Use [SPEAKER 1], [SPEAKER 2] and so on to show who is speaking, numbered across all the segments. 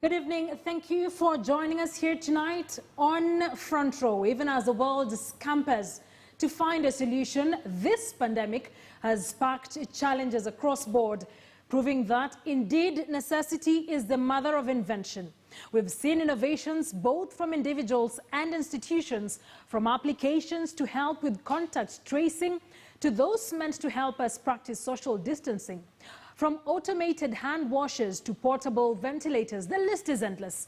[SPEAKER 1] Good evening. Thank you for joining us here tonight on Front Row. Even as the world scampers to find a solution, this pandemic has sparked challenges across board, proving that indeed necessity is the mother of invention. We've seen innovations both from individuals and institutions, from applications to help with contact tracing to those meant to help us practice social distancing. From automated hand washers to portable ventilators, the list is endless.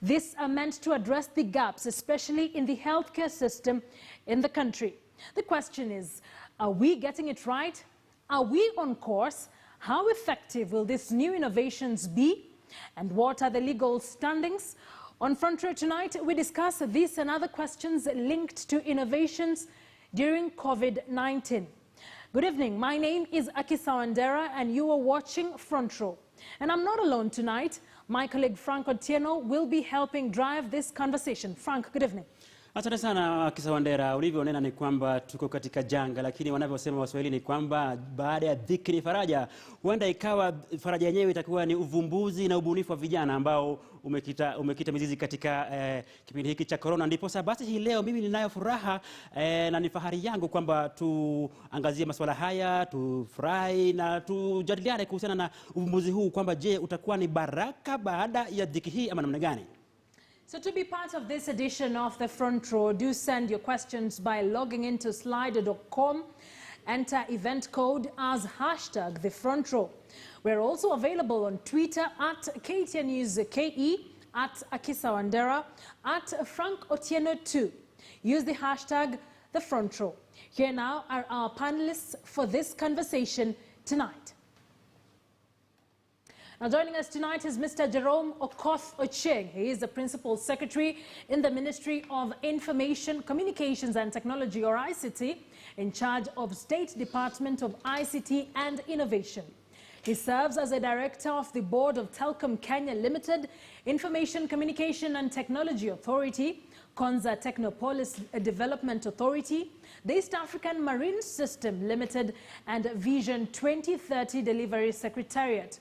[SPEAKER 1] These are meant to address the gaps, especially in the healthcare system in the country. The question is, are we getting it right? Are we on course? How effective will these new innovations be? And what are the legal standings? On Front Row tonight, we discuss these and other questions linked to innovations during COVID-19. Good evening. My name is Akisa Wandera and you are watching Front Row. And I'm not alone tonight. My colleague Frank Otieno will be helping drive this conversation. Frank, good evening.
[SPEAKER 2] Asante sana Akisa Wandera. Ulivyonena ni kwamba tuko katika janga, lakini wanavyosema Waswahili ni kwamba baada ya dhiki ni faraja. Huenda ikawa faraja yenyewe itakuwa ni uvumbuzi na ubunifu wa vijana ambao umekita mizizi katika kipindi hiki cha corona. Ndipo basi hii leo mimi ninayo furaha na ni fahari yangu kwamba tuangazie masuala haya, tufurahi na tujadiliane kuhusiana na uvumbuzi huu kwamba je, utakuwa ni baraka baada ya dhiki hii ama namna gani?
[SPEAKER 1] So to be part of this edition of the Front Row, do send your questions by logging into slido.com. Enter event code as hashtag the Front Row. We're also available on Twitter at KTNNewsKE, at Akisa Wandera, at Frank Otieno2. Use the hashtag the Front Row. Here now are our panelists for this conversation tonight. Now joining us tonight is Mr. Jerome Okoth Ocheng. He is the Principal Secretary in the Ministry of Information, Communications and Technology, or ICT, in charge of State Department of ICT and Innovation. He serves as a Director of the Board of Telcom Kenya Limited, Information, Communication and Technology Authority, Konza Technopolis Development Authority, the East African Marine System Limited, and Vision 2030 Delivery Secretariat.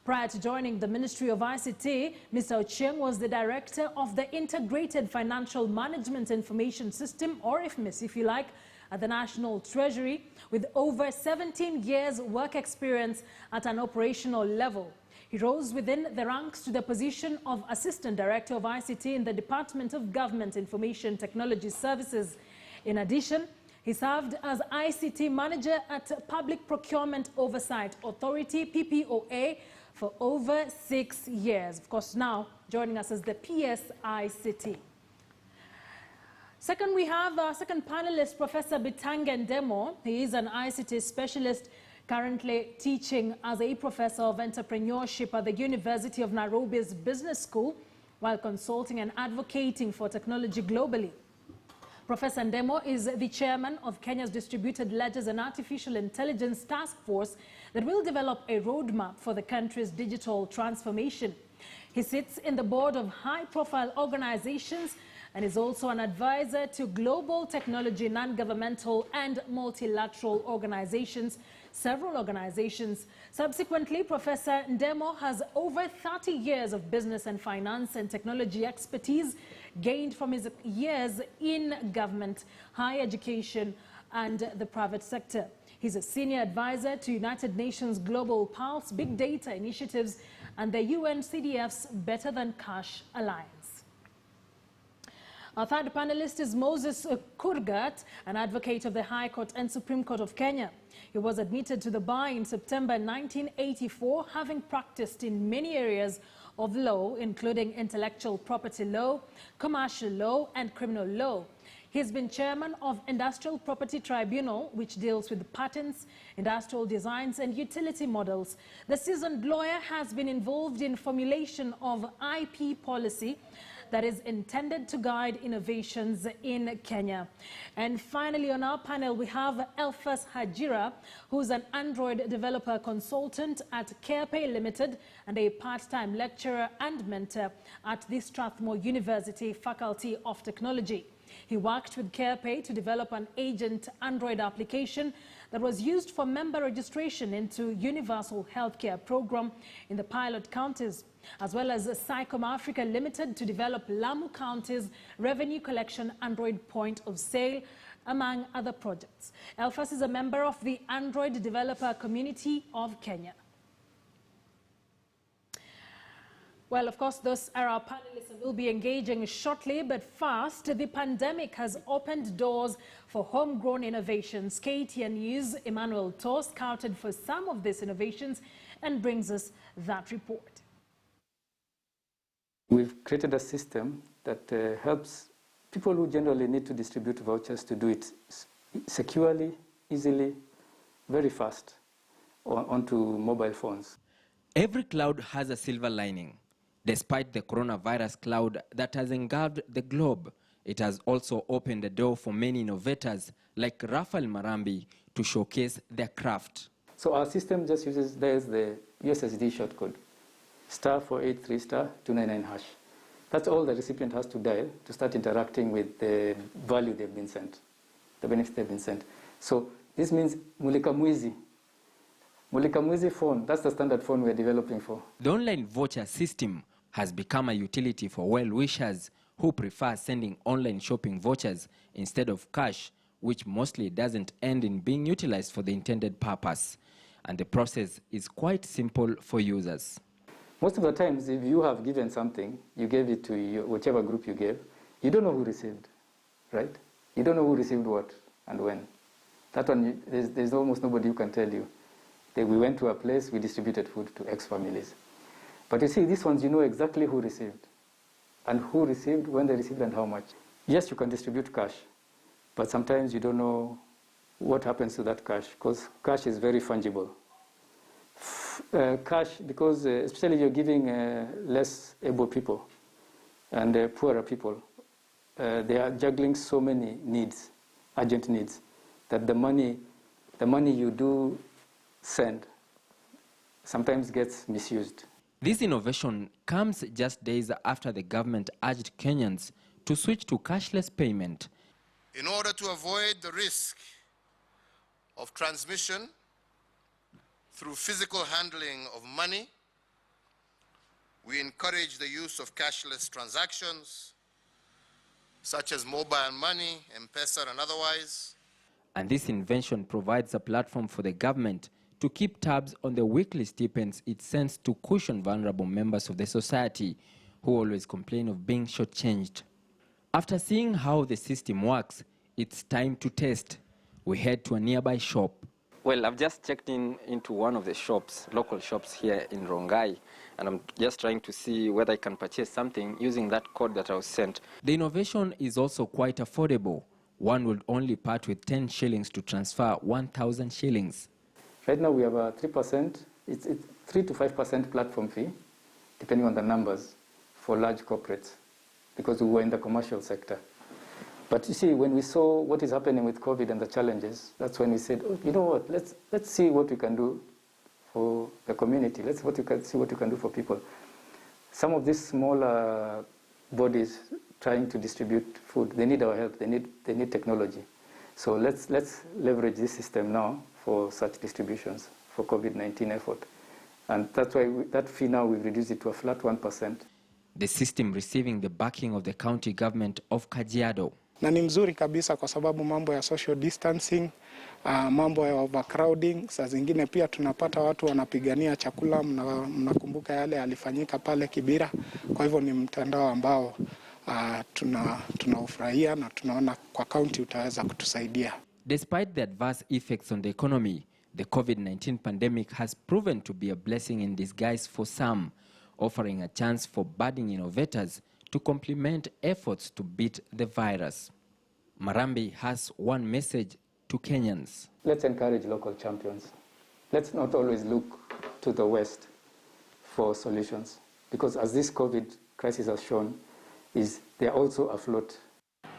[SPEAKER 1] Prior to joining the Ministry of ICT, Mr. Ocheng was the Director of the Integrated Financial Management Information System, or IFMIS if you like, at the National Treasury, with over 17 years work experience at an operational level. He rose within the ranks to the position of Assistant Director of ICT in the Department of Government Information Technology Services. In addition, he served as ICT Manager at Public Procurement Oversight Authority, PPOA, for over 6 years. Of course, now joining us is the PSICT. Second, we have our second panelist, Professor Bitangen Demo. He is an ICT specialist currently teaching as a professor of entrepreneurship at the University of Nairobi's Business School while consulting and advocating for technology globally. Professor Ndemo is the chairman of Kenya's Distributed Ledgers and Artificial Intelligence Task Force that will develop a roadmap for the country's digital transformation. He sits in the board of high-profile organizations and is also an advisor to global technology, non-governmental and multilateral organizations, several organizations. Subsequently, Professor Ndemo has over 30 years of business and finance and technology expertise gained from his years in government, higher education and the private sector. He's a senior advisor to United Nations Global Pulse Big Data Initiatives and the UNCDF's Better Than Cash Alliance. Our third panelist is Moses Kurgat, an advocate of the High Court and Supreme Court of Kenya. He was admitted to the bar in September 1984, having practiced in many areas of law, including intellectual property law, commercial law, and criminal law. He has been chairman of Industrial Property Tribunal, which deals with patents, industrial designs, and utility models. The seasoned lawyer has been involved in formulation of IP policy that is intended to guide innovations in Kenya. And finally, on our panel, we have Elfas Hajira, who's an Android developer consultant at CarePay Limited and a part-time lecturer and mentor at the Strathmore University Faculty of Technology. He worked with CarePay to develop an agent Android application that was used for member registration into Universal Healthcare Program in the pilot counties. as well as Sycom Africa Limited to develop Lamu County's revenue collection Android point of sale, among other projects. Elfas is a member of the Android developer community of Kenya. Well, of course, those are our panelists and we'll be engaging shortly, but first, the pandemic has opened doors for homegrown innovations. KTN News' Emmanuel Toh scouted for some of these innovations and brings us that report.
[SPEAKER 3] We've created a system that helps people who generally need to distribute vouchers to do it securely, easily, very fast onto mobile phones.
[SPEAKER 4] Every cloud has a silver lining. Despite the coronavirus cloud that has engulfed the globe, it has also opened the door for many innovators like Rafael Marambi to showcase their craft.
[SPEAKER 3] So our system just uses, there's the USSD shortcode, *483*299#. That's all the recipient has to dial to start interacting with the value they've been sent, the benefit they've been sent. So this means Mulika Mwizi phone, that's the standard phone we're developing for.
[SPEAKER 4] The online voucher system has become a utility for well-wishers who prefer sending online shopping vouchers instead of cash, which mostly doesn't end in being utilized for the intended purpose. And the process is quite simple for users.
[SPEAKER 3] Most of the times, if you have given something, you gave it to whichever group you gave, you don't know who received, right? You don't know who received what and when. That one, there's almost nobody who can tell you. We went to a place, we distributed food to X families. But you see, these ones, you know exactly who received, and who received, when they received, and how much. Yes, you can distribute cash, but sometimes you don't know what happens to that cash, because cash is very fungible. Cash, because especially you're giving less able people and poorer people, they are juggling so many needs, urgent needs, that the money you do send sometimes gets misused.
[SPEAKER 4] This innovation comes just days after the government urged Kenyans to switch to cashless payment.
[SPEAKER 5] In order to avoid the risk of transmission through physical handling of money, we encourage the use of cashless transactions, such as mobile money, M-Pesa and otherwise.
[SPEAKER 4] And this invention provides a platform for the government to keep tabs on the weekly stipends it sends to cushion vulnerable members of the society who always complain of being shortchanged. After seeing how the system works, it's time to test. We head to a nearby shop.
[SPEAKER 6] Well, I've just checked into one of the shops, local shops here in Rongai, and I'm just trying to see whether I can purchase something using that code that I was sent.
[SPEAKER 4] The innovation is also quite affordable. One would only part with 10 shillings to transfer 1,000 shillings.
[SPEAKER 3] Right now we have a 3%, it's 3 to 5% platform fee, depending on the numbers, for large corporates, because we were in the commercial sector. But you see, when we saw what is happening with COVID and the challenges, that's when we said, oh, you know what, let's see what we can do for the community. Let's see what we can do for people. Some of these smaller bodies trying to distribute food, they need our help, they need technology. So let's leverage this system now for such distributions, for COVID-19 effort. And that's why that fee now, we've reduced it to a flat 1%.
[SPEAKER 4] The system receiving the backing of the county government of Kajiado.
[SPEAKER 7] Na ni mzuri kabisa kwa sababu mambo ya social distancing, mambo ya overcrowding, saa zingine pia tunapata watu wanapigania chakula, mnakumbuka yale yalifanyika pale Kibira. Kwa hivyo ni mtandao ambao tunaufurahia na tunaona kwa county utaweza kutusaidia.
[SPEAKER 4] Despite the adverse effects on the economy, the COVID-19 pandemic has proven to be a blessing in disguise for some, offering a chance for budding innovators to complement efforts to beat the virus. Marambi has one message to Kenyans.
[SPEAKER 3] Let's encourage local champions. Let's not always look to the West for solutions, because as this COVID crisis has shown, they're also afloat.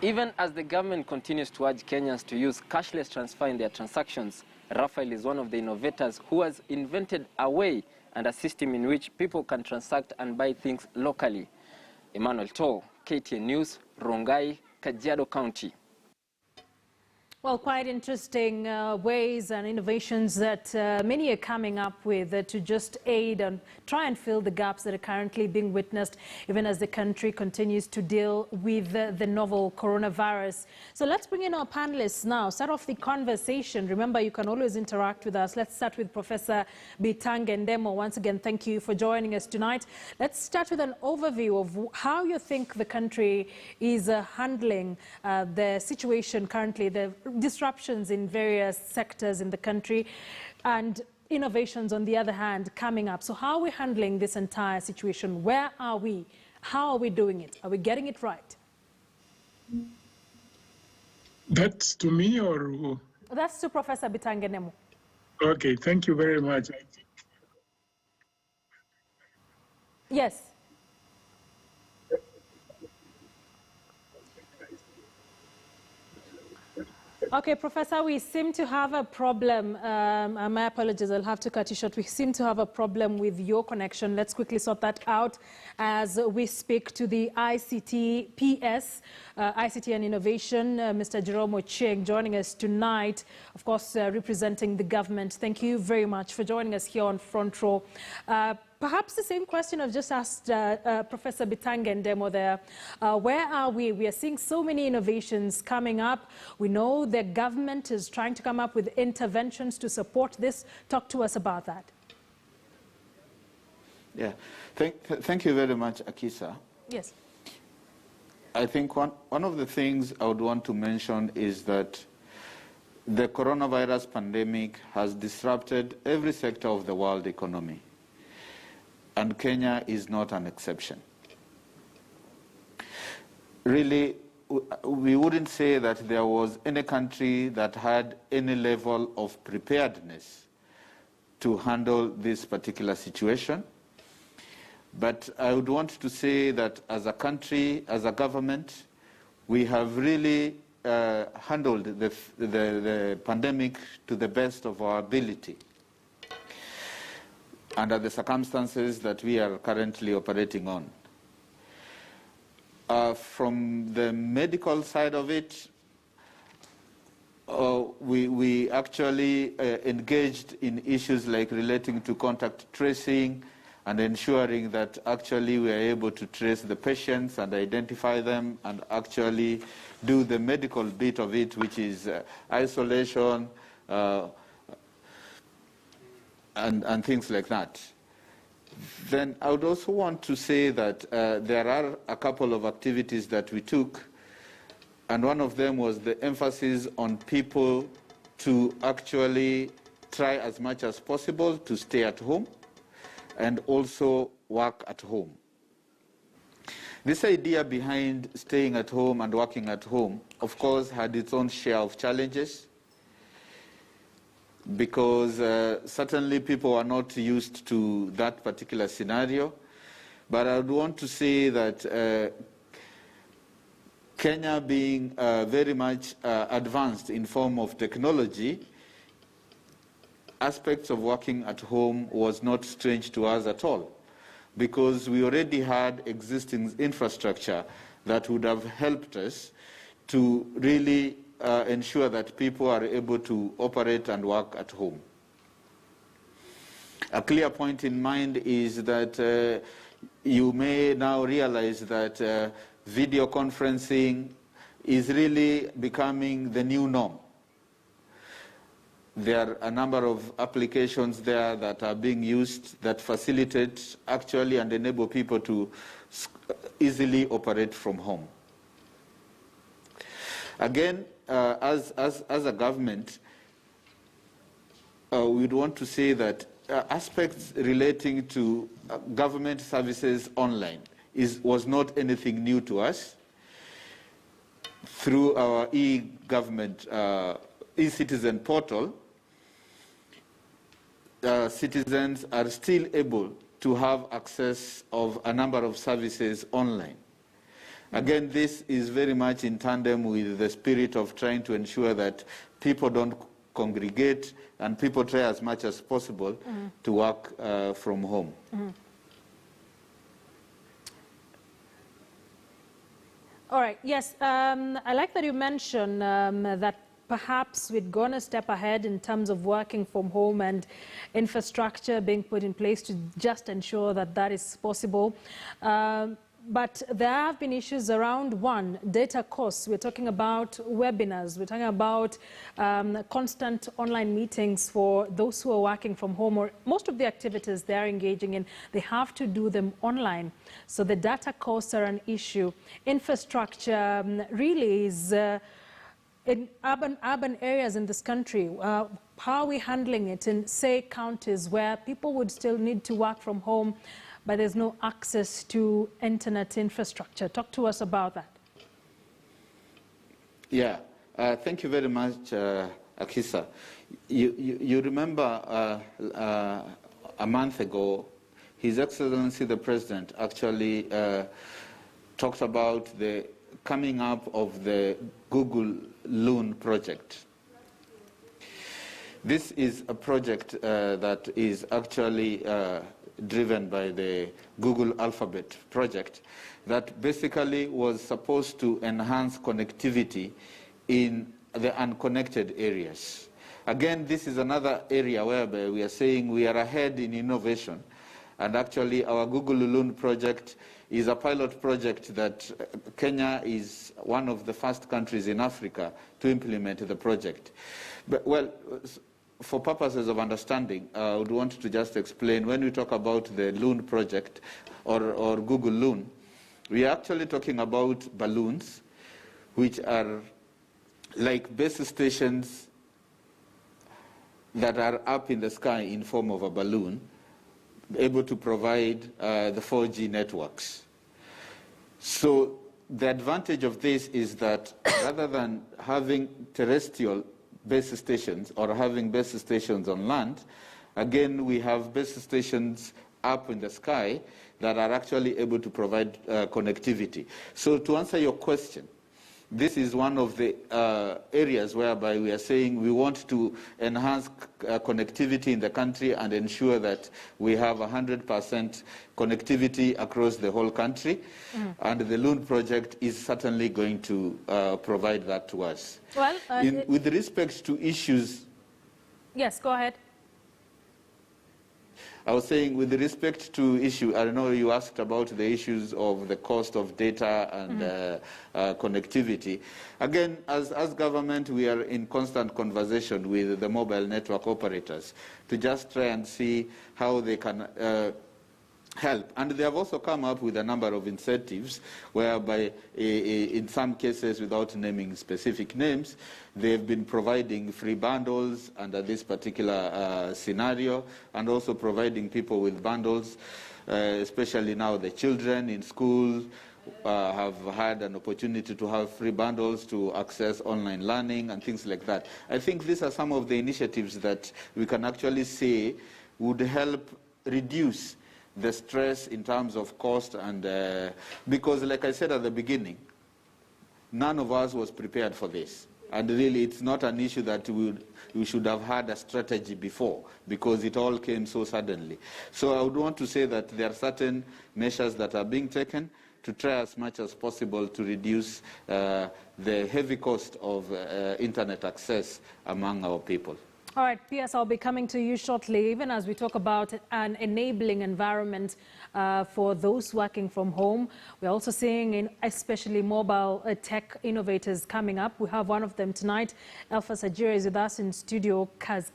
[SPEAKER 6] Even as the government continues to urge Kenyans to use cashless transfer in their transactions, Rafael is one of the innovators who has invented a way and a system in which people can transact and buy things locally. Emmanuel Toh, KTN News, Rongai, Kajiado County.
[SPEAKER 1] Well, quite interesting ways and innovations that many are coming up with to just aid and try and fill the gaps that are currently being witnessed, even as the country continues to deal with the novel coronavirus. So let's bring in our panelists now. Start off the conversation. Remember, you can always interact with us. Let's start with Professor Bitange Ndemo. Once again, thank you for joining us tonight. Let's start with an overview of how you think the country is handling the situation currently, the disruptions in various sectors in the country, and innovations on the other hand coming up. So how are we handling this entire situation? Where are we? How are we doing it? Are we getting it right?
[SPEAKER 8] That's to me, or?
[SPEAKER 1] That's to Professor Bitange Ndemo.
[SPEAKER 8] Okay, thank you very much.
[SPEAKER 1] Yes. Okay, Professor, we seem to have a problem. My apologies, I'll have to cut you short. We seem to have a problem with your connection. Let's quickly sort that out as we speak to the ICT PS, ICT and Innovation, Mr. Jerome Ochieng, joining us tonight, of course, representing the government. Thank you very much for joining us here on Front Row. Perhaps the same question I've just asked Professor Bitange Ndemo there. Where are we? We are seeing so many innovations coming up. We know the government is trying to come up with interventions to support this. Talk to us about that.
[SPEAKER 9] Yeah, thank you very much, Akisa.
[SPEAKER 1] Yes.
[SPEAKER 9] I think one of the things I would want to mention is that the coronavirus pandemic has disrupted every sector of the world economy. And Kenya is not an exception. Really, we wouldn't say that there was any country that had any level of preparedness to handle this particular situation. But I would want to say that as a country, as a government, we have really handled the pandemic to the best of our ability under the circumstances that we are currently operating on. From the medical side of it, we actually engaged in issues like relating to contact tracing and ensuring that actually we are able to trace the patients and identify them and actually do the medical bit of it, which is isolation, and things like that. Then I would also want to say that there are a couple of activities that we took, and one of them was the emphasis on people to actually try as much as possible to stay at home and also work at home. This idea behind staying at home and working at home, of course, had its own share of challenges, because certainly people are not used to that particular scenario. But I would want to say that Kenya being very much advanced in form of technology, aspects of working at home was not strange to us at all, because we already had existing infrastructure that would have helped us to really ensure that people are able to operate and work at home. A clear point in mind is that you may now realize that video conferencing is really becoming the new norm. There are a number of applications there that are being used that facilitate actually and enable people to easily operate from home. Again, as a government, we'd want to say that aspects relating to government services online was not anything new to us. Through our e-government, e-citizen portal, citizens are still able to have access of a number of services online. Again, this is very much in tandem with the spirit of trying to ensure that people don't congregate and people try as much as possible to work from home.
[SPEAKER 1] All right, yes, I like that you mentioned that perhaps we'd gone a step ahead in terms of working from home and infrastructure being put in place to just ensure that that is possible. But there have been issues around, one, data costs. We're talking about webinars. We're talking about constant online meetings for those who are working from home, or most of the activities they're engaging in, they have to do them online. So the data costs are an issue. Infrastructure really is in urban areas in this country. How are we handling it in, say, counties where people would still need to work from home, but there's no access to internet infrastructure? Talk to us about that.
[SPEAKER 9] Yeah, thank you very much, Akisa. You remember a month ago, His Excellency the President actually talked about the coming up of the Google Loon project. This is a project that is actually driven by the Google Alphabet project that basically was supposed to enhance connectivity in the unconnected areas. Again, this is another area whereby we are saying we are ahead in innovation, and actually our Google Loon project is a pilot project that Kenya is one of the first countries in Africa to implement the project. But, well, for purposes of understanding, I would want to just explain, when we talk about the Loon project or Google Loon, we are actually talking about balloons, which are like base stations that are up in the sky in form of a balloon, able to provide the 4G networks. So the advantage of this is that rather than having terrestrial base stations or having base stations on land, again, we have base stations up in the sky that are actually able to provide connectivity. So to answer your question, this is one of the areas whereby we are saying we want to enhance connectivity in the country and ensure that we have 100% connectivity across the whole country. And the Loon project is certainly going to provide that to us.
[SPEAKER 1] Well,
[SPEAKER 9] with respect to issues...
[SPEAKER 1] Yes, go ahead.
[SPEAKER 9] I was saying, with respect to issue, I know you asked about the issues of the cost of data and connectivity. Again, as government, we are in constant conversation with the mobile network operators to just try and see how they can help. And they have also come up with a number of incentives whereby, in some cases, without naming specific names, they've been providing free bundles under this particular scenario, and also providing people with bundles, especially now the children in school have had an opportunity to have free bundles to access online learning and things like that. I think these are some of the initiatives that we can actually say would help reduce the stress in terms of cost, and because, like I said at the beginning, none of us was prepared for this. And really, it's not an issue that we should have had a strategy before, because it all came so suddenly. So I would want to say that there are certain measures that are being taken to try as much as possible to reduce the heavy cost of internet access among our people.
[SPEAKER 1] All right, PS, I'll be coming to you shortly, even as we talk about an enabling environment for those working from home. We're also seeing, especially mobile tech innovators coming up. We have one of them tonight. Alpha Sajira is with us in studio, has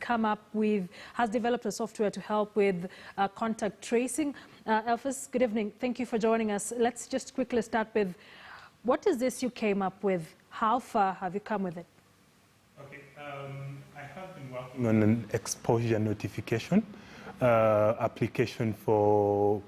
[SPEAKER 1] developed a software to help with contact tracing. Alphas, good evening. Thank you for joining us. Let's just quickly start with, what is this you came up with? How far have you come with it?
[SPEAKER 10] Okay, I have been working on an exposure notification application for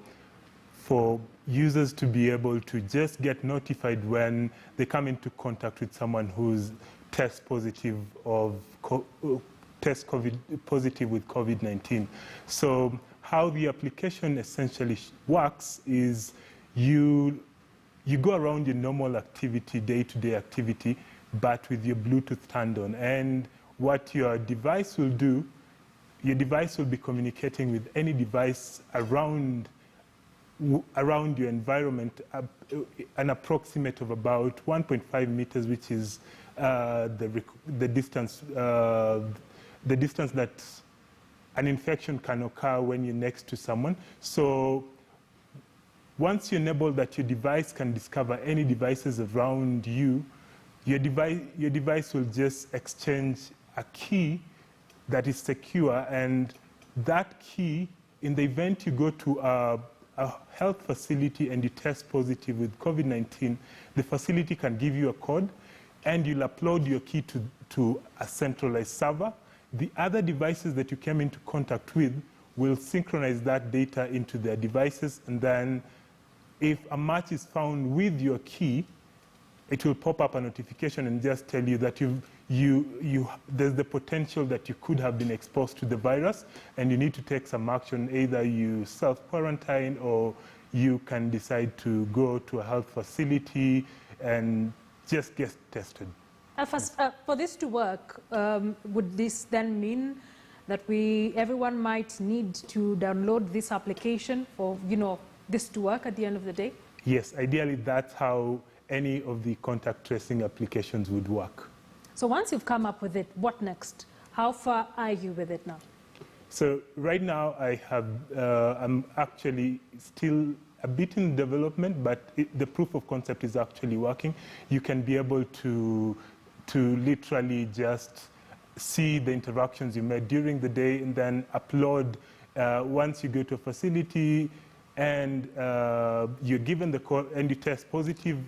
[SPEAKER 10] users to be able to just get notified when they come into contact with someone who's test positive with COVID-19. So how the application essentially works is you go around your normal activity, day-to-day activity, but with your Bluetooth turned on. And what your device will do, your device will be communicating with any device around your environment, an approximate of about 1.5 meters, which is the distance that an infection can occur when you're next to someone. So once you enable that your device can discover any devices around you, your device will just exchange a key that is secure, and that key, in the event you go to a health facility and you test positive with COVID-19, the facility can give you a code and you'll upload your key to a centralized server. The other devices that you came into contact with will synchronize that data into their devices, and then if a match is found with your key, it will pop up a notification and just tell you that there's the potential that you could have been exposed to the virus and you need to take some action. Either you self-quarantine or you can decide to go to a health facility and just get tested.
[SPEAKER 1] For this to work, would this then mean that everyone might need to download this application for this to work at the end of the day?
[SPEAKER 10] Yes, ideally that's how any of the contact tracing applications would work.
[SPEAKER 1] So once you've come up with it, what next? How far are you with it now?
[SPEAKER 10] So right now I'm actually still a bit in development, but the proof of concept is actually working. You can be able to literally just see the interactions you made during the day and then upload once you go to a facility and you're given the code and you test positive,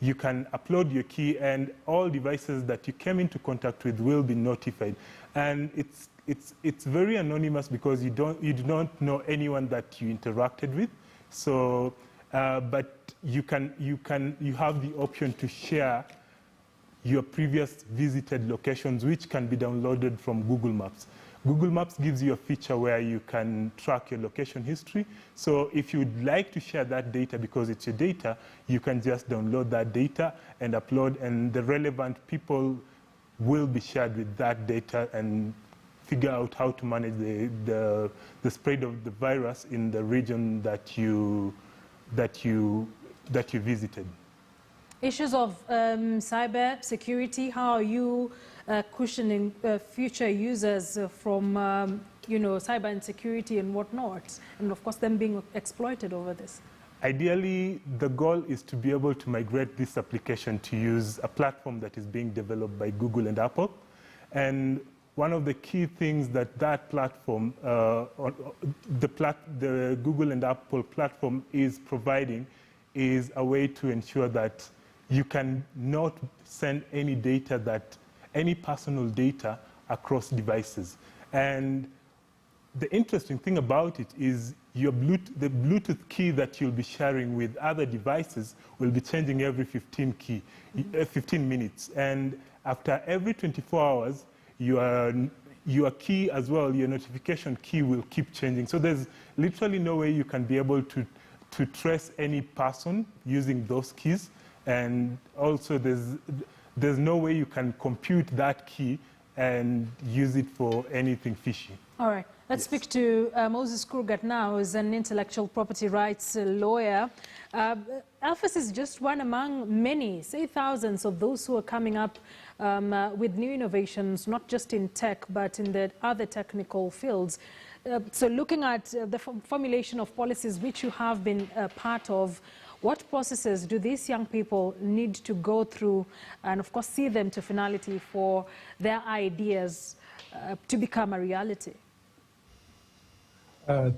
[SPEAKER 10] you can upload your key and all devices that you came into contact with will be notified. And it's very anonymous because you do not know anyone that you interacted with. So, but you have the option to share your previous visited locations, which can be downloaded from Google Maps. Google Maps gives you a feature where you can track your location history. So if you'd like to share that data because it's your data, you can just download that data and upload, and the relevant people will be shared with that data and figure out how to manage the spread of the virus in the region that you visited.
[SPEAKER 1] Issues of cyber security, how are you cushioning future users from cyber insecurity and whatnot, and of course them being exploited over this?
[SPEAKER 10] Ideally, the goal is to be able to migrate this application to use a platform that is being developed by Google and Apple. And one of the key things that platform, the Google and Apple platform is providing is a way to ensure that you can not send any personal data across devices. And the interesting thing about it is the Bluetooth key that you'll be sharing with other devices will be changing every 15 minutes. And after every 24 hours, your key as well, your notification key will keep changing. So there's literally no way you can be able to trace any person using those keys. And also there's no way you can compute that key and use it for anything fishy.
[SPEAKER 1] All right. Let's speak to Moses Kurgat now, who's an intellectual property rights lawyer. Alphas is just one among many, say thousands of those who are coming up with new innovations, not just in tech, but in the other technical fields. So looking at the formulation of policies which you have been part of, what processes do these young people need to go through and, of course, see them to finality for their ideas to become a reality?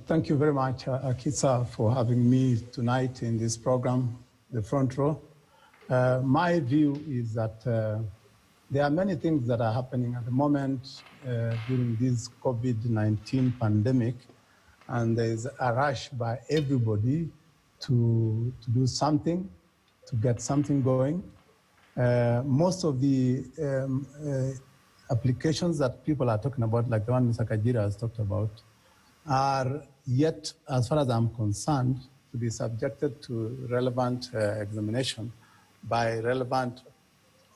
[SPEAKER 11] Thank you very much, Akisa, for having me tonight in this program, The Front Row. My view is that there are many things that are happening at the moment during this COVID-19 pandemic, and there's a rush by everybody to do something, to get something going. Most of the applications that people are talking about, like the one Mr. Kajira has talked about, are yet, as far as I'm concerned, to be subjected to relevant examination by relevant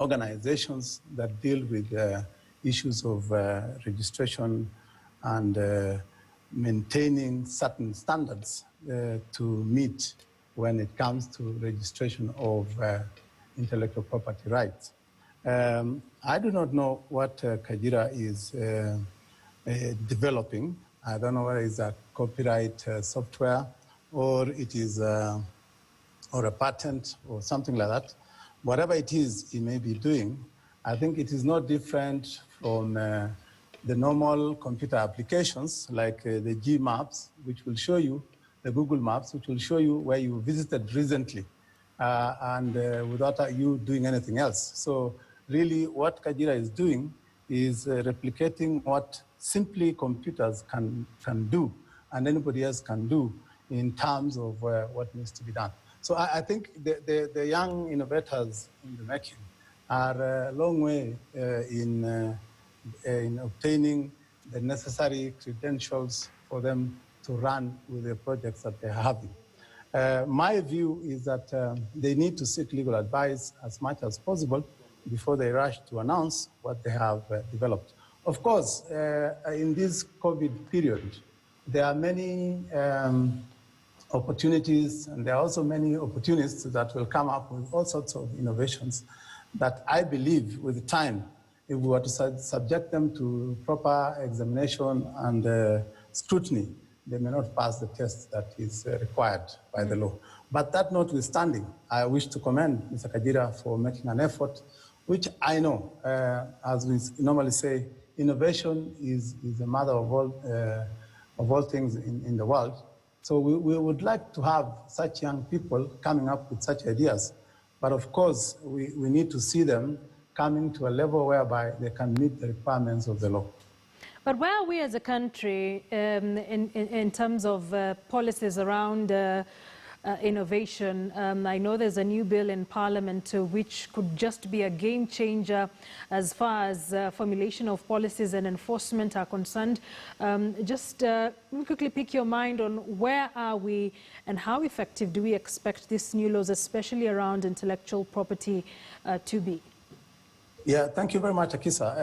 [SPEAKER 11] organizations that deal with issues of registration and maintaining certain standards to meet when it comes to registration of intellectual property rights. I do not know what Kajira is developing. I don't know whether it's a copyright software or it is or a patent or something like that. Whatever it is he may be doing, I think it is not different from the normal computer applications like the G Maps, which will show you, the Google Maps, which will show you where you visited recently and without you doing anything else. So really what Kajira is doing is replicating what simply computers can do and anybody else can do in terms of what needs to be done. So I think the young innovators in the making are a long way in obtaining the necessary credentials for them to run with the projects that they're having. My view is that they need to seek legal advice as much as possible before they rush to announce what they have developed. Of course, in this COVID period, there are many opportunities, and there are also many opportunists that will come up with all sorts of innovations that I believe with time, if we were to subject them to proper examination and scrutiny, they may not pass the test that is required by the law. But that notwithstanding, I wish to commend Mr. Kajira for making an effort, which I know, as we normally say, innovation is the mother of all things in the world. So we would like to have such young people coming up with such ideas. But of course, we need to see them coming to a level whereby they can meet the requirements of the law.
[SPEAKER 1] But where are we as a country in terms of policies around innovation? I know there's a new bill in Parliament which could just be a game changer as far as formulation of policies and enforcement are concerned. Just quickly pick your mind on where are we and how effective do we expect these new laws, especially around intellectual property, to be?
[SPEAKER 11] Yeah, thank you very much, Akisa.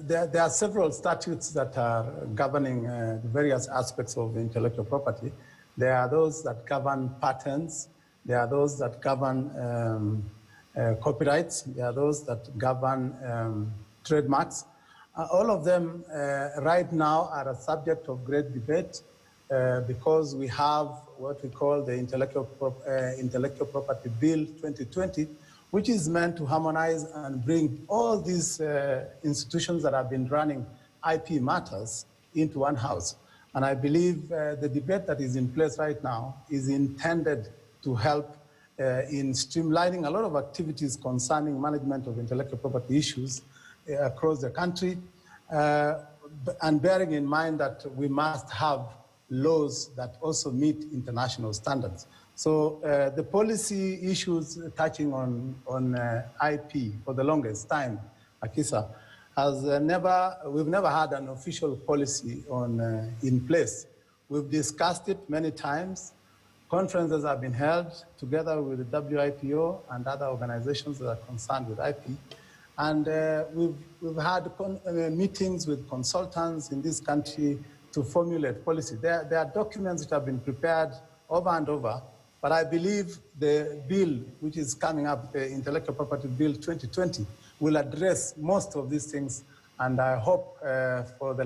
[SPEAKER 11] There are several statutes that are governing the various aspects of intellectual property. There are those that govern patents. There are those that govern copyrights. There are those that govern trademarks. All of them right now are a subject of great debate because we have what we call the Intellectual Property Bill 2020, which is meant to harmonize and bring all these institutions that have been running IP matters into one house. And I believe the debate that is in place right now is intended to help in streamlining a lot of activities concerning management of intellectual property issues across the country, and bearing in mind that we must have laws that also meet international standards. So the policy issues touching on IP for the longest time, Akisa, we've never had an official policy in place. We've discussed it many times. Conferences have been held together with the WIPO and other organizations that are concerned with IP. And we've had meetings with consultants in this country to formulate policy. There are documents that have been prepared over and over. But I believe the bill, which is coming up, the Intellectual Property Bill 2020, will address most of these things. And I hope for the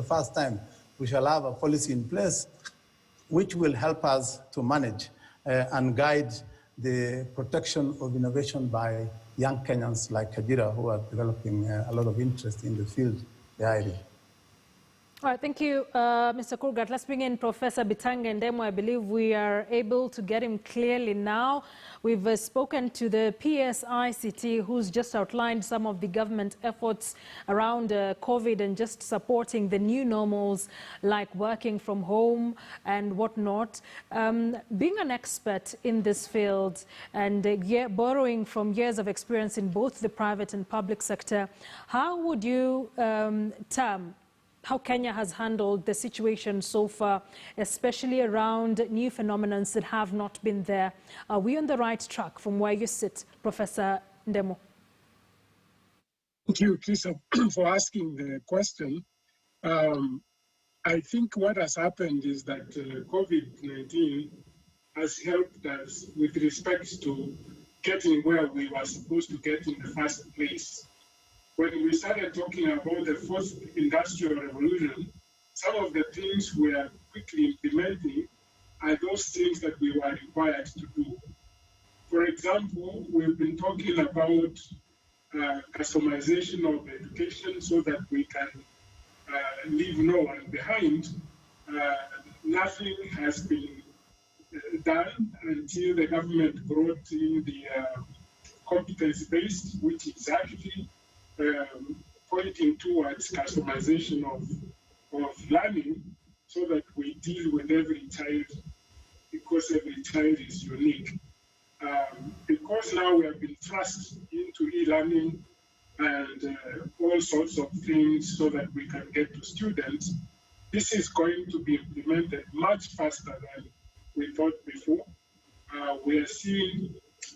[SPEAKER 11] first time, we shall have a policy in place which will help us to manage and guide the protection of innovation by young Kenyans like Kajira, who are developing a lot of interest in the field they're in.
[SPEAKER 1] All right, thank you, Mr. Kurgat. Let's bring in Professor Bitanga Ndemo. I believe we are able to get him clearly now. We've spoken to the PSICT, who's just outlined some of the government efforts around COVID and just supporting the new normals like working from home and whatnot. Being an expert in this field and borrowing from years of experience in both the private and public sector, how would you term how Kenya has handled the situation so far, especially around new phenomena that have not been there? Are we on the right track from where you sit, Professor Ndemo?
[SPEAKER 8] Thank you, Kisa, for asking the question. I think what has happened is that COVID-19 has helped us with respect to getting where we were supposed to get in the first place. When we started talking about the fourth industrial revolution, some of the things we are quickly implementing are those things that we were required to do. For example, we've been talking about customization of education so that we can leave no one behind. Nothing has been done until the government brought in the competence-based, which is actually pointing towards customization of learning so that we deal with every child, because every child is unique. Because now we have been thrust into e-learning and all sorts of things so that we can get to students, this is going to be implemented much faster than we thought before. We are seeing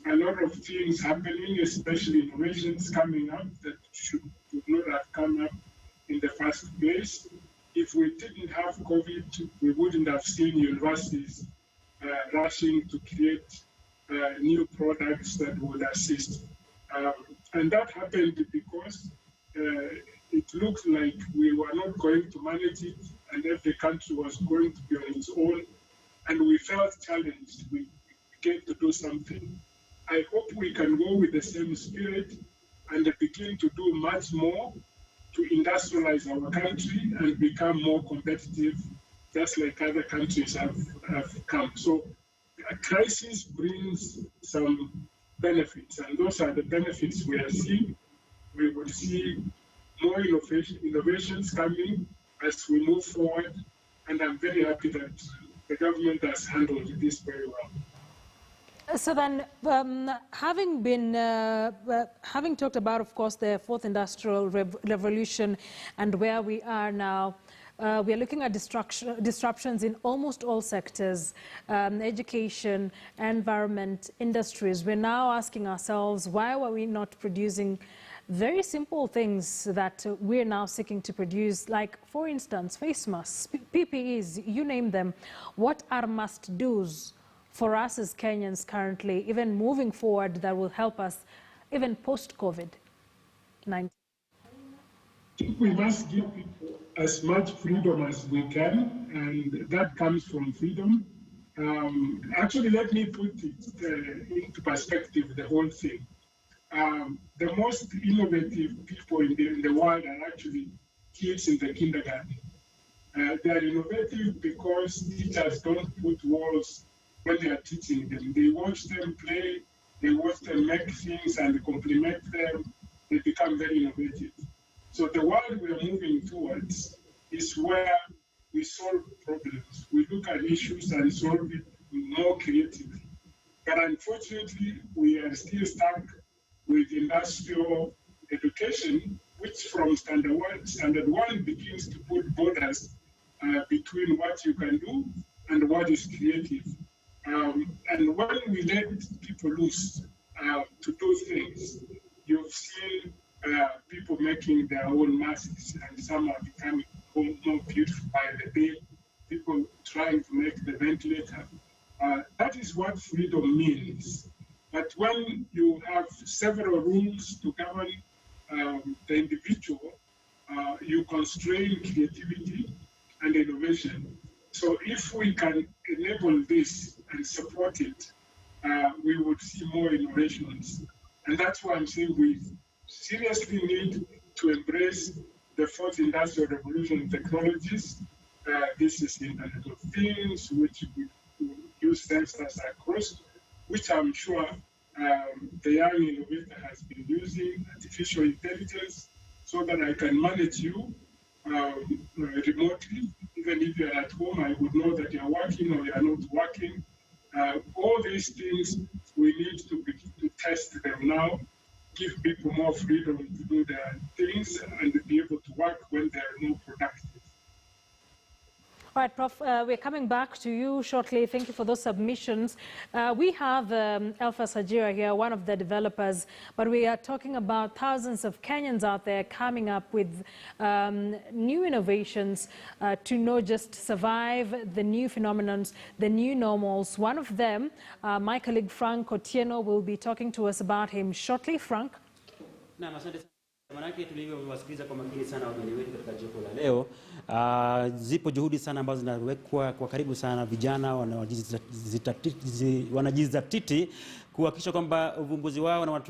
[SPEAKER 8] a lot of things happening, especially innovations coming up that should not have come up in the first place. If we didn't have COVID, we wouldn't have seen universities rushing to create new products that would assist. And that happened because it looked like we were not going to manage it, and every country was going to be on its own, and we felt challenged. We began to do something. I hope we can go with the same spirit and begin to do much more to industrialize our country and become more competitive, just like other countries have come. So a crisis brings some benefits, and those are the benefits we are seeing. We will see more innovations coming as we move forward, and I'm very happy that the government has handled this very well.
[SPEAKER 1] So then, having talked about, of course, the fourth industrial revolution and where we are now, we are looking at disruptions in almost all sectors, education, environment, industries. We're now asking ourselves, why were we not producing very simple things that we're now seeking to produce, like, for instance, face masks, PPEs, you name them. What are must-dos for us as Kenyans currently, even moving forward, that will help us even post-COVID-19?
[SPEAKER 8] We must give people as much freedom as we can, and that comes from freedom. Actually, let me put it into perspective, the whole thing. The most innovative people in the world are actually kids in the kindergarten. They are innovative because teachers don't put walls when they are teaching them. They watch them play, they watch them make things and compliment them. They become very innovative. So the world we are moving towards is where we solve problems. We look at issues and solve it more creatively. But unfortunately, we are still stuck with industrial education, which from standard one begins to put borders between what you can do and what is creative. And when we let people loose to do things, you've seen people making their own masks, and some are becoming more beautiful by the day. People trying to make the ventilator. That is what freedom means. But when you have several rules to govern the individual, you constrain creativity and innovation. So if we can enable this and support it, we would see more innovations. And that's why I'm saying we seriously need to embrace the fourth industrial revolution technologies. This is Internet of Things, which we use sensors across, which I'm sure the young innovator has been using, artificial intelligence, so that I can manage you remotely. Even if you're at home, I would know that you're working or you're not working. All these things, we need to begin to test them now, give people more freedom to do their things and be able to work when they're more productive.
[SPEAKER 1] All right, Prof, we're coming back to you shortly. Thank you for those submissions. We have Alpha Sajira here, one of the developers, but we are talking about thousands of Kenyans out there coming up with new innovations to not just survive the new phenomenons, the new normals. One of them, my colleague Frank Otieno, will be talking to us about him shortly. Frank.
[SPEAKER 2] Manake tulivyowasikiliza kwa makini sana wageni wetu katika jopo la leo, zipo juhudi sana ambazo zinawekwa kwa karibu sana vijana wanajizatiti kuhakikisha kwamba uvumbuzi wao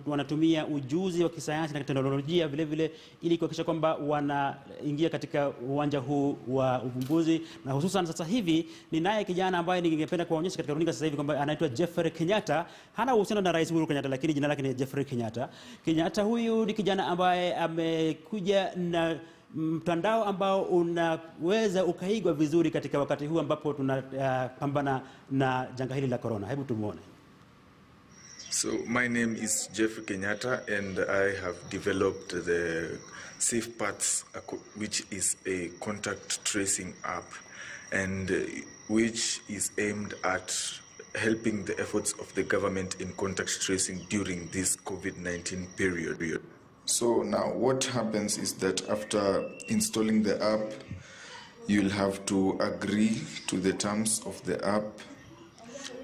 [SPEAKER 2] wanatumia ujuzi wa kisayansi na teknolojia vile vile ili kuhakikisha kwamba wanaingia katika uwanja huu wa uvumbuzi. Na hususan sasa hivi ni naye kijana ambaye ningependa kuwaonyesha katika runinga sasa hivi kwamba anaitwa Jeffrey Kenyatta. Hana uhusiano na Rais Uhuru Kenyatta, lakini jina lake ni Jeffrey Kenyatta. Kenyatta huyu ni kijana ambaye amekuja na mtandao ambao unaweza ukaigwa vizuri katika wakati huu ambapo tunapambana na janga hili la corona. Hebu tumuone.
[SPEAKER 12] So my name is Jeffrey Kenyatta and I have developed the Safe Paths, which is a contact tracing app and which is aimed at helping the efforts of the government in contact tracing during this COVID-19 period.
[SPEAKER 13] So now what happens is that after installing the app, you'll have to agree to the terms of the app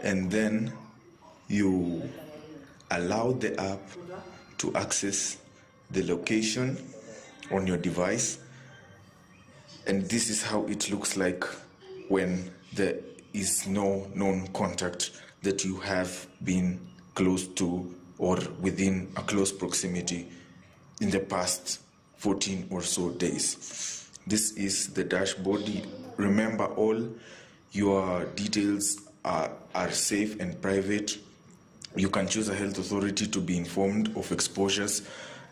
[SPEAKER 13] and then you allow the app to access the location on your device, and this is how it looks like when there is no known contact that you have been close to or within a close proximity in the past 14 or so days. This is the dashboard. Remember, all your details are safe and private. You can choose a health authority to be informed of exposures.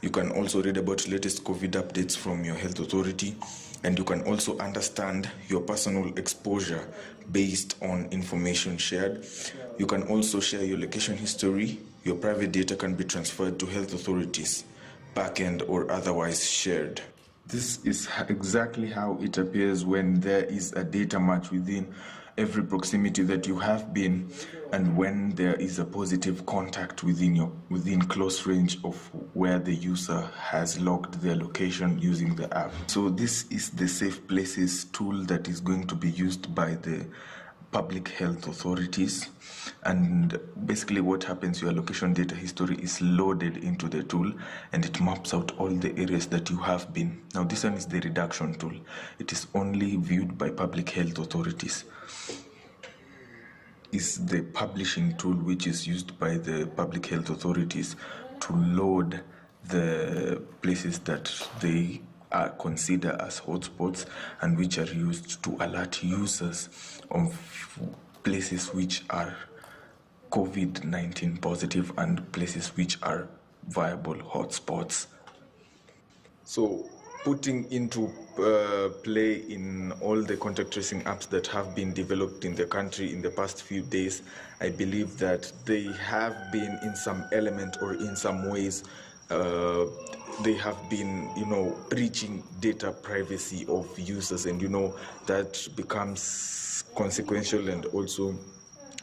[SPEAKER 13] You can also read about latest COVID updates from your health authority. And you can also understand your personal exposure based on information shared. You can also share your location history. Your private data can be transferred to health authorities, back-end or otherwise shared. This is exactly how it appears when there is a data match within every proximity that you have been, and when there is a positive contact within close range of where the user has logged their location using the app. So this is the Safe Places tool that is going to be used by the public health authorities, and basically what happens, your location data history is loaded into the tool and it maps out all the areas that you have been. Now this one is the reduction tool. It is only viewed by public health authorities. Is the publishing tool, which is used by the public health authorities to load the places that they consider as hotspots and which are used to alert users of places which are COVID-19 positive and places which are viable hotspots. So putting into play in all the contact tracing apps that have been developed in the country in the past few days, I believe that they have been in some element or in some ways they have been, breaching data privacy of users, and that becomes consequential and also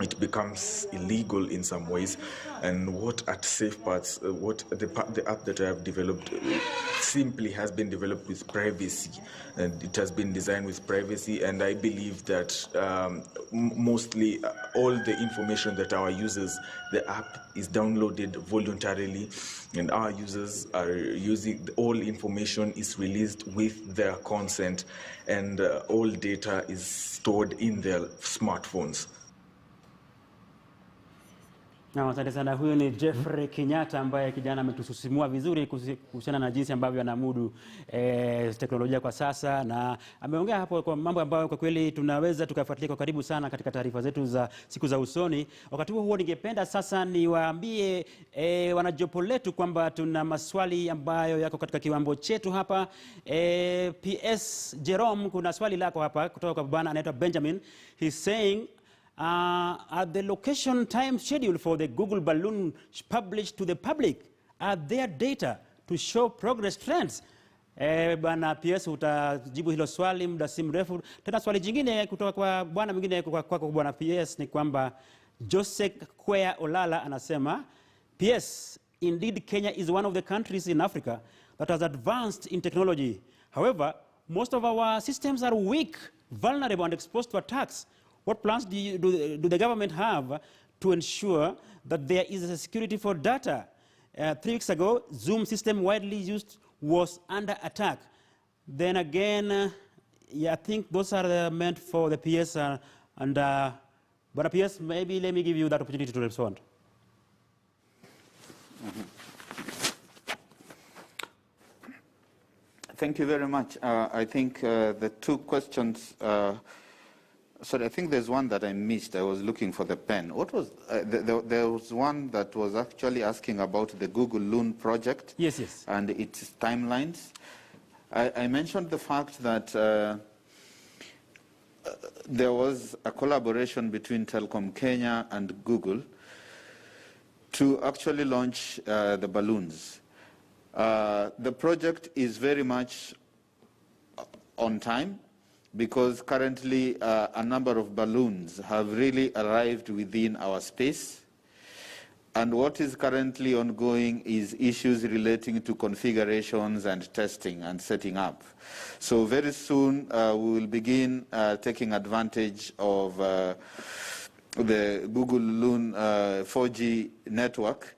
[SPEAKER 13] it becomes illegal in some ways. And what at Safe Paths, what the app that I have developed simply has been developed with privacy, and it has been designed with privacy. And I believe that mostly all the information that our users, the app is downloaded voluntarily, and our users are using, all information is released with their consent, and all data is stored in their smartphones.
[SPEAKER 2] Na asante sana. Huyu ni Jeffrey Kenyatta ambaye kijana ametusisimua vizuri kuhusiana na jinsi ambavyo anamudu teknolojia kwa sasa, na ameongea hapo kwa mambo ambayo kwa kweli tunaweza tukafuatilia kwa karibu sana katika taarifa zetu za siku za usoni. Wakati huo ningependa sasa niwaambie wanajopo letu kwamba tuna maswali ambayo yako katika kiwambo chetu hapa. PS Jerome, kuna swali lako hapa kutoka kwa bwana anaitwa Benjamin. He's saying, are the location time schedule for the Google balloon published to the public? Are there data to show progress trends? Bwana PS utajibu hilo swali muda si mrefu. Tena swali jingine kutoka kwa bwana mwingine kwa bwana PS ni kwamba Joseph Kwea Olala anasema, PS, indeed Kenya is one of the countries in Africa that has advanced in technology. However, most of our systems are weak, vulnerable and exposed to attacks. What plans do the government have to ensure that there is a security for data? 3 weeks ago, Zoom system widely used was under attack. Then again, yeah, I think those are meant for the PS but PS, maybe let me give you that opportunity to respond.
[SPEAKER 9] Thank you very much. I think the two questions, sorry, I think there's one that I missed. I was looking for the pen. What was, there was one that was actually asking about the Google Loon project.
[SPEAKER 2] Yes, yes.
[SPEAKER 9] And its timelines. I mentioned the fact that there was a collaboration between Telecom Kenya and Google to actually launch the balloons. The project is very much on time because currently a number of balloons have really arrived within our space. And what is currently ongoing is issues relating to configurations and testing and setting up. So very soon we will begin taking advantage of the Google Loon 4G network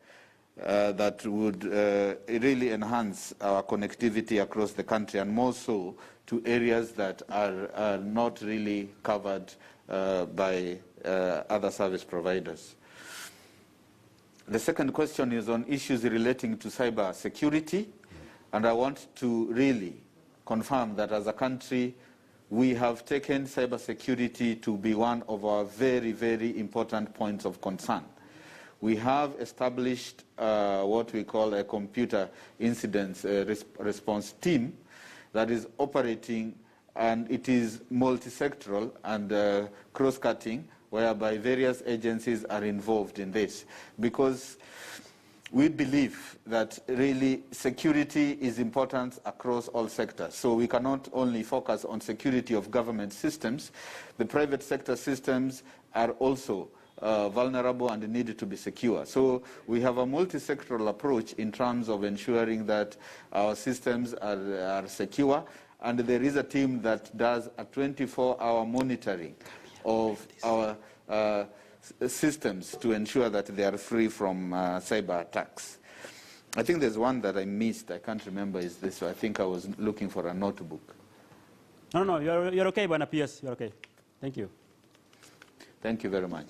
[SPEAKER 9] that would really enhance our connectivity across the country, and more so to areas that are not really covered by other service providers. The second question is on issues relating to cyber security, and I want to really confirm that as a country we have taken cyber security to be one of our very, very important points of concern. We have established what we call a computer incident response team that is operating, and it is multi-sectoral and cross-cutting, whereby various agencies are involved in this, because we believe that really security is important across all sectors. So we cannot only focus on security of government systems. The private sector systems are also vulnerable and needed to be secure. So we have a multi-sectoral approach in terms of ensuring that our systems are secure, and there is a team that does a 24-hour monitoring of our systems to ensure that they are free from cyber attacks. I think there's one that I missed. I can't remember. Is this? I think I was looking for a notebook.
[SPEAKER 2] No, you're okay, Bwana PS. You're okay. Thank you.
[SPEAKER 9] Thank you very much.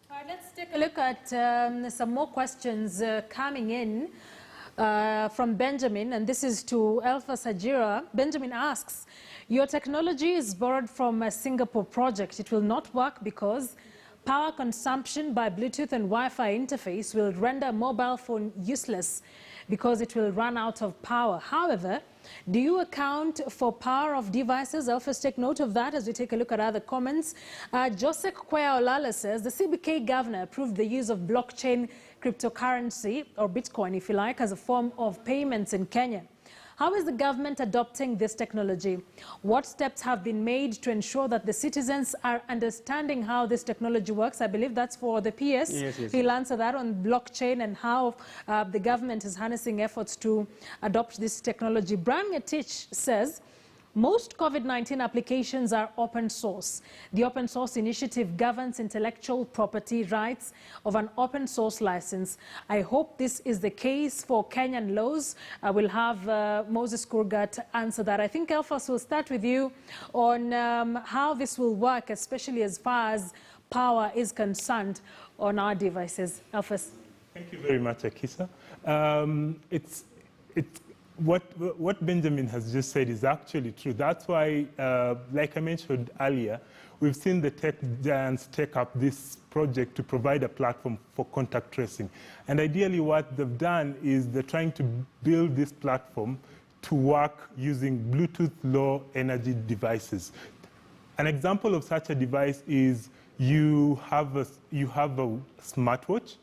[SPEAKER 1] All right, let's take a look at some more questions coming in from Benjamin, and this is to Alpha Sajira. Benjamin asks, your technology is borrowed from a Singapore project. It will not work because power consumption by Bluetooth and Wi-Fi interface will render mobile phone useless because it will run out of power. However, do you account for power of devices? I'll first take note of that as we take a look at other comments. Joseph Kwea Olala says, the CBK governor approved the use of blockchain cryptocurrency, or Bitcoin if you like, as a form of payments in Kenya. How is the government adopting this technology? What steps have been made to ensure that the citizens are understanding how this technology works? I believe that's for the PS.
[SPEAKER 2] Yes.
[SPEAKER 1] He'll answer that on blockchain and how the government is harnessing efforts to adopt this technology. Brian Ngetich says, most COVID-19 applications are open source. The open source initiative governs intellectual property rights of an open source license. I hope this is the case for Kenyan laws. I will have Moses Kurgat answer that. I think, Elfas, will start with you on how this will work, especially as far as power is concerned on our devices. Elfas.
[SPEAKER 10] Thank you very much, Akisa. What Benjamin has just said is actually true. That's why, like I mentioned earlier, we've seen the tech giants take up this project to provide a platform for contact tracing. And ideally what they've done is they're trying to build this platform to work using Bluetooth low energy devices. An example of such a device is you have a smartwatch,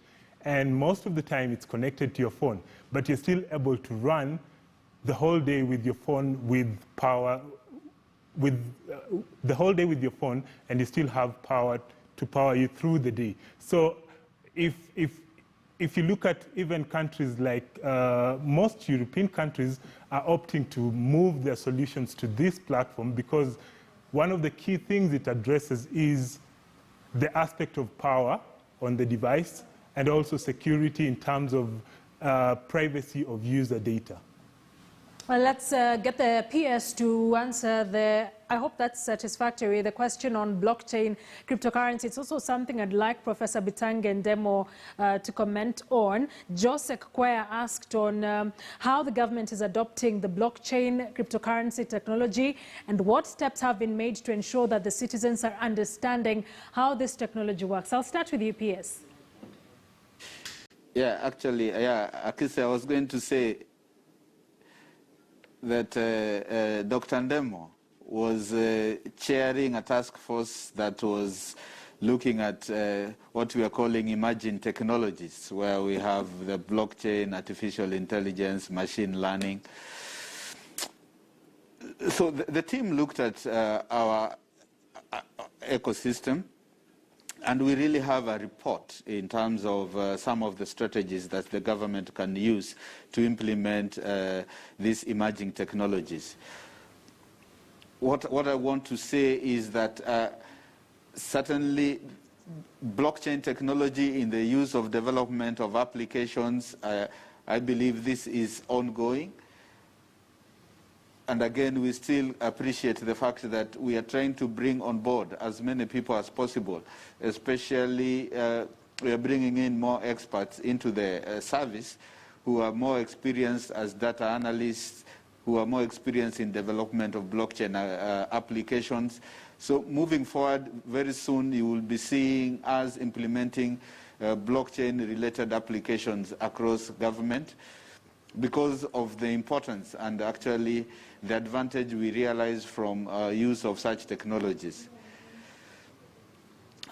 [SPEAKER 10] and most of the time it's connected to your phone, but you're still able to run the whole day with your phone with power, the whole day with your phone, and you still have power to power you through the day. So if you look at even countries like most European countries are opting to move their solutions to this platform, because one of the key things it addresses is the aspect of power on the device and also security in terms of privacy of user data.
[SPEAKER 1] Well, let's get the PS to answer I hope that's satisfactory, the question on blockchain cryptocurrency. It's also something I'd like Professor Bitange Ndemo to comment on. Josek Kwea asked on how the government is adopting the blockchain cryptocurrency technology and what steps have been made to ensure that the citizens are understanding how this technology works. I'll start with you, PS.
[SPEAKER 9] Yeah, actually, Akisa, I was going to say that Dr. Ndemo was chairing a task force that was looking at what we are calling emerging technologies, where we have the blockchain, artificial intelligence, machine learning. So the team looked at our ecosystem, and we really have a report in terms of some of the strategies that the government can use to implement these emerging technologies. What I want to say is that certainly blockchain technology in the use of development of applications, I believe this is ongoing. And again, we still appreciate the fact that we are trying to bring on board as many people as possible, especially we are bringing in more experts into the service who are more experienced as data analysts, who are more experienced in development of blockchain applications. So moving forward, very soon you will be seeing us implementing blockchain-related applications across government, because of the importance and actually the advantage we realize from use of such technologies.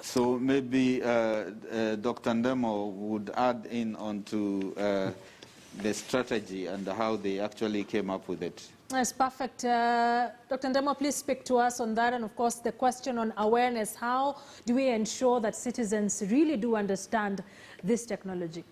[SPEAKER 9] So maybe Dr. Ndemo would add in onto the strategy and how they actually came up with it.
[SPEAKER 1] That's perfect. Dr. Ndemo, please speak to us on that. And of course, the question on awareness, how do we ensure that citizens really do understand this technology?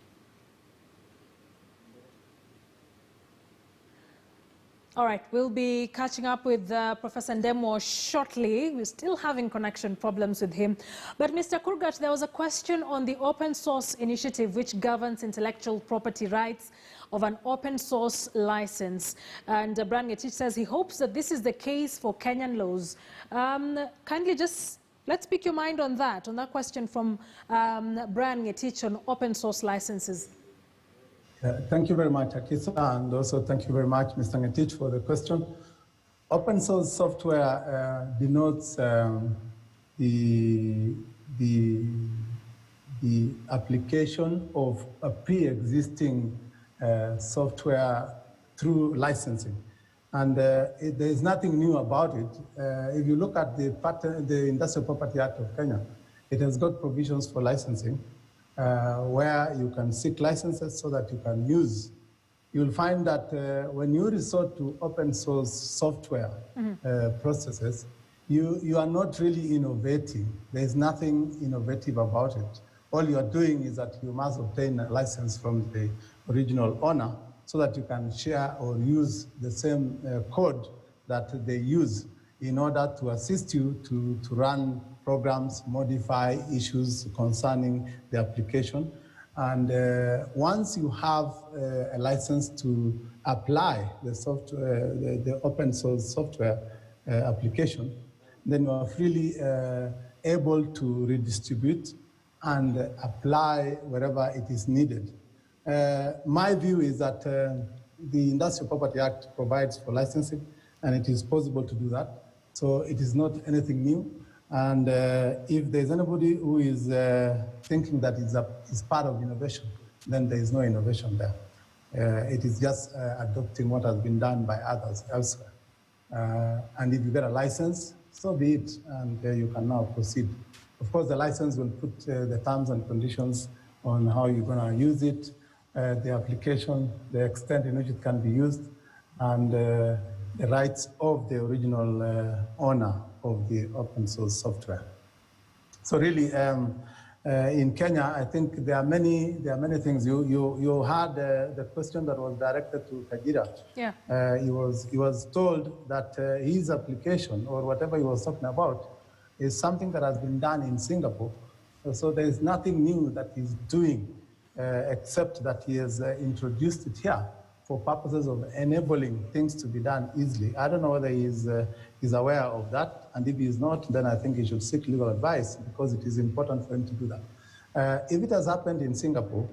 [SPEAKER 1] All right, we'll be catching up with Professor Ndemo shortly. We're still having connection problems with him. But Mr. Kurgat, there was a question on the open source initiative which governs intellectual property rights of an open source license. And Brian Ngetich says he hopes that this is the case for Kenyan laws. Kindly just, let's pick your mind on that question from Brian Ngetich on open source licenses.
[SPEAKER 11] Thank you very much, Akisa, and also thank you very much, Mr. Ngetich, for the question. Open source software denotes the application of a pre-existing software through licensing. And there is nothing new about it. If you look at the Industrial Property Act of Kenya, it has got provisions for licensing, where you can seek licenses so that you can use. You'll find that when you resort to open source software processes, you are not really innovating. There's nothing innovative about it. All you are doing is that you must obtain a license from the original owner so that you can share or use the same code that they use in order to assist you to run programs, modify issues concerning the application. And once you have a license to apply the software, the open source software application, then you are freely able to redistribute and apply wherever it is needed. My view is that the Industrial Property Act provides for licensing, and it is possible to do that. So it is not anything new. And if there's anybody who is thinking that it's part of innovation, then there is no innovation there. It is just adopting what has been done by others elsewhere. And if you get a license, so be it, and you can now proceed. Of course, the license will put the terms and conditions on how you're going to use it, the application, the extent in which it can be used, and the rights of the original owner of the open source software. So really, in Kenya, I think there are many things. You had the question that was directed to Kajira.
[SPEAKER 1] Yeah.
[SPEAKER 11] He was told that his application or whatever he was talking about is something that has been done in Singapore. So there is nothing new that he's doing except that he has introduced it here for purposes of enabling things to be done easily. I don't know whether he's aware of that, and if he's not, then I think he should seek legal advice because it is important for him to do that. If it has happened in Singapore,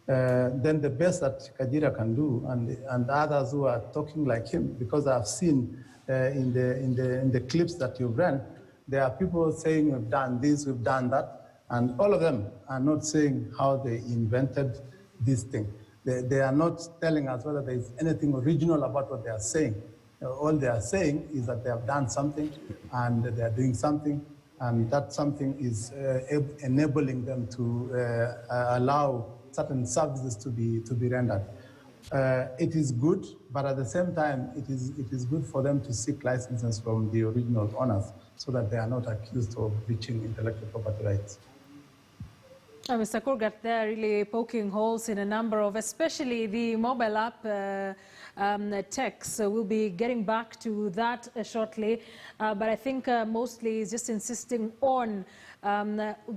[SPEAKER 11] then the best that Kajira can do, and others who are talking like him, because I've seen in the clips that you've ran, there are people saying we've done this, we've done that, and all of them are not saying how they invented this thing. They are not telling us whether there is anything original about what they are saying. All they are saying is that they have done something and they are doing something, and that something is enabling them to allow certain services to be rendered. It is good, but at the same time, it is good for them to seek licenses from the original owners so that they are not accused of breaching intellectual property rights.
[SPEAKER 1] Mr. Kurgat, they're really poking holes in a number of, especially the mobile app techs. So we'll be getting back to that shortly. But I think mostly is just insisting on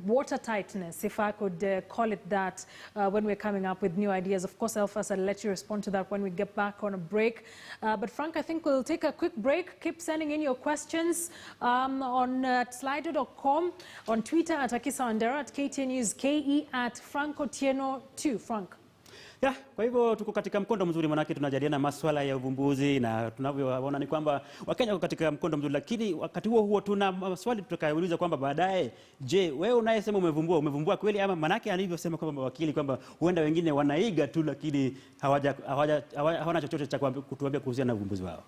[SPEAKER 1] water tightness, if I could call it that, when we're coming up with new ideas. Of course, Elphas, I'll let you respond to that when we get back on a break. But Frank, I think we'll take a quick break. Keep sending in your questions on slido.com, on Twitter at Akisa Wandera, at KTN News KE, at Frank Otieno 2. Frank.
[SPEAKER 2] Ya, kwa hivyo tuko katika mkondo mzuri, manake tunajadiliana masuala ya uvumbuzi na tunavyoona ni kwamba Wakenya wako katika mkondo mzuri, lakini wakati huo tuna maswali tutakayouliza kwamba baadaye, je, wewe unayesema umevumbua kweli, ama manake alivyosema kwamba wakili kwamba huenda wengine wanaiga tu lakini hawana chochote cha kutuambia kuhusiana na uvumbuzi wao.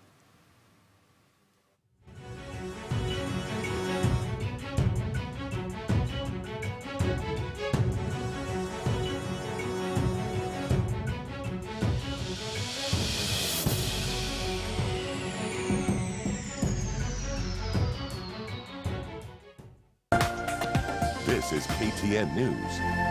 [SPEAKER 14] This is KTN News.